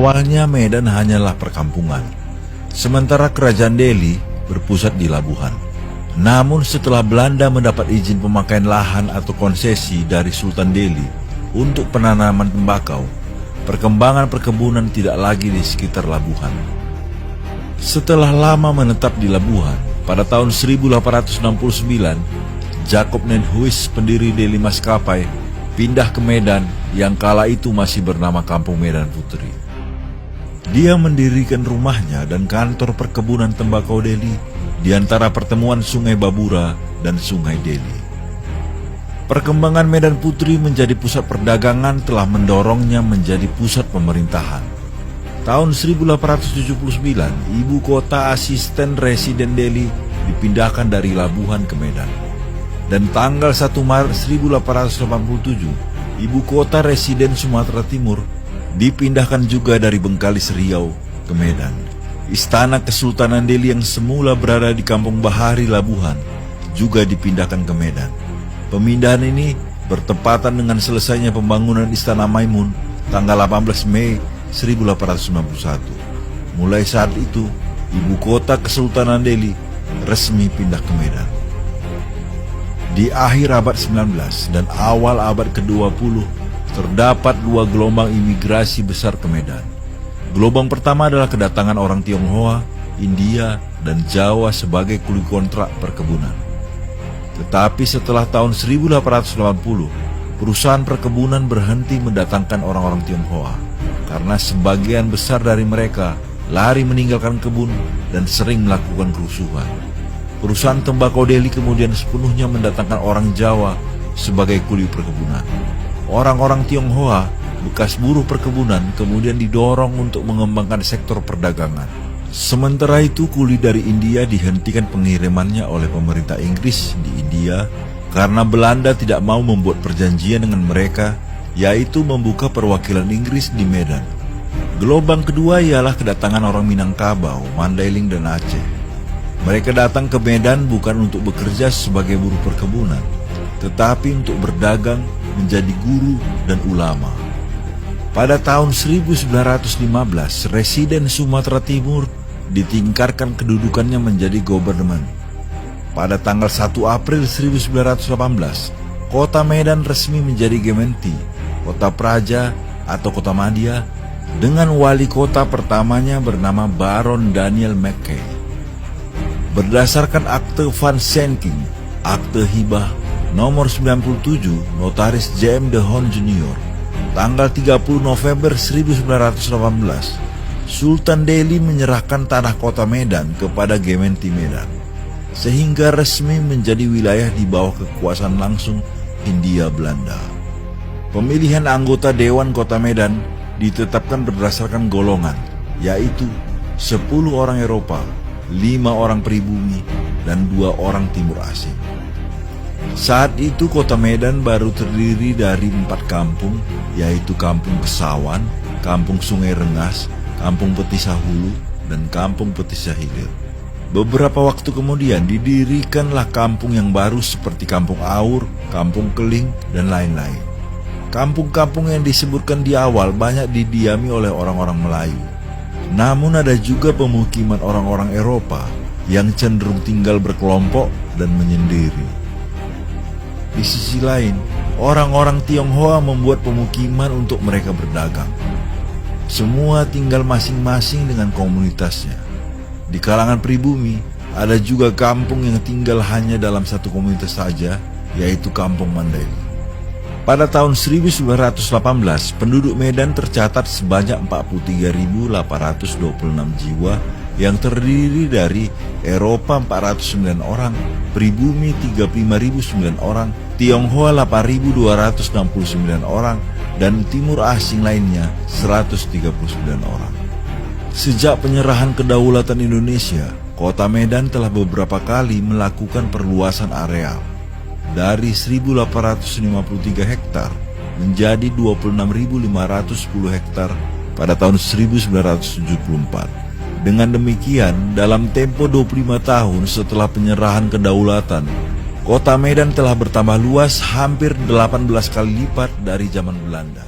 awalnya Medan hanyalah perkampungan, sementara kerajaan Delhi berpusat di Labuhan. Namun setelah Belanda mendapat izin pemakaian lahan atau konsesi dari Sultan Delhi untuk penanaman tembakau, perkembangan perkebunan tidak lagi di sekitar Labuhan. Setelah lama menetap di Labuhan, pada tahun 1869, Jacob Nenthuis, pendiri Delhi Maskapai, pindah ke Medan yang kala itu masih bernama Kampung Medan Putri. Dia mendirikan rumahnya dan kantor perkebunan tembakau Delhi di antara pertemuan Sungai Babura dan Sungai Delhi. Perkembangan Medan Putri menjadi pusat perdagangan telah mendorongnya menjadi pusat pemerintahan. Tahun 1879, ibu kota asisten residen Delhi dipindahkan dari Labuhan ke Medan. Dan tanggal 1 Maret 1887, ibu kota residen Sumatera Timur dipindahkan juga dari Bengkalis Riau ke Medan. Istana Kesultanan Delhi yang semula berada di Kampung Bahari Labuhan juga dipindahkan ke Medan. Pemindahan ini bertepatan dengan selesainya pembangunan Istana Maimun tanggal 18 Mei 1891. Mulai saat itu, ibu kota Kesultanan Delhi resmi pindah ke Medan. Di akhir abad 19 dan awal abad ke-20, terdapat dua gelombang imigrasi besar ke Medan. Gelombang pertama adalah kedatangan orang Tionghoa, India, dan Jawa sebagai kuli kontrak perkebunan. Tetapi setelah tahun 1880, perusahaan perkebunan berhenti mendatangkan orang-orang Tionghoa karena sebagian besar dari mereka lari meninggalkan kebun dan sering melakukan kerusuhan. Perusahaan tembakau Delhi kemudian sepenuhnya mendatangkan orang Jawa sebagai kuli perkebunan. Orang-orang Tionghoa, bekas buruh perkebunan, kemudian didorong untuk mengembangkan sektor perdagangan. Sementara itu, kuli dari India dihentikan pengirimannya oleh pemerintah Inggris di India karena Belanda tidak mau membuat perjanjian dengan mereka, yaitu membuka perwakilan Inggris di Medan. Gelombang kedua ialah kedatangan orang Minangkabau, Mandailing, dan Aceh. Mereka datang ke Medan bukan untuk bekerja sebagai buruh perkebunan, tetapi untuk berdagang, menjadi guru dan ulama. Pada tahun 1915, residen Sumatera Timur ditingkatkan kedudukannya menjadi gubernur. Pada tanggal 1 April 1918, kota Medan resmi menjadi Gemeente, kota Praja atau kota Madya, dengan wali kota pertamanya bernama Baron Daniel Mackay. Berdasarkan Akte Van Schenking, Akte Hibah nomor 97, Notaris J.M. de Haan Jr., tanggal 30 November 1918, Sultan Delhi menyerahkan tanah kota Medan kepada Gemeente Medan, sehingga resmi menjadi wilayah di bawah kekuasaan langsung Hindia Belanda. Pemilihan anggota Dewan Kota Medan ditetapkan berdasarkan golongan, yaitu 10 orang Eropa, 5 orang pribumi, dan 2 orang Timur Asing. Saat itu kota Medan baru terdiri dari 4 kampung, yaitu Kampung Kesawan, Kampung Sungai Rengas, Kampung Petisah Hulu, dan Kampung Petisah Hilir. Beberapa waktu kemudian didirikanlah kampung yang baru seperti Kampung Aur, Kampung Keling, dan lain-lain. Kampung-kampung yang disebutkan di awal banyak didiami oleh orang-orang Melayu. Namun ada juga pemukiman orang-orang Eropa yang cenderung tinggal berkelompok dan menyendiri. Di sisi lain, orang-orang Tionghoa membuat pemukiman untuk mereka berdagang. Semua tinggal masing-masing dengan komunitasnya. Di kalangan pribumi, ada juga kampung yang tinggal hanya dalam satu komunitas saja, yaitu Kampung Mandailing. Pada tahun 1918, penduduk Medan tercatat sebanyak 43.826 jiwa yang terdiri dari Eropa 409 orang, pribumi 35.009 orang, Tionghoa 8.269 orang, dan Timur Asing lainnya 139 orang. Sejak penyerahan kedaulatan Indonesia, kota Medan telah beberapa kali melakukan perluasan areal dari 1.853 hektar menjadi 26.510 hektar pada tahun 1974. Dengan demikian, dalam tempo 25 tahun setelah penyerahan kedaulatan, kota Medan telah bertambah luas hampir 18 kali lipat dari zaman Belanda.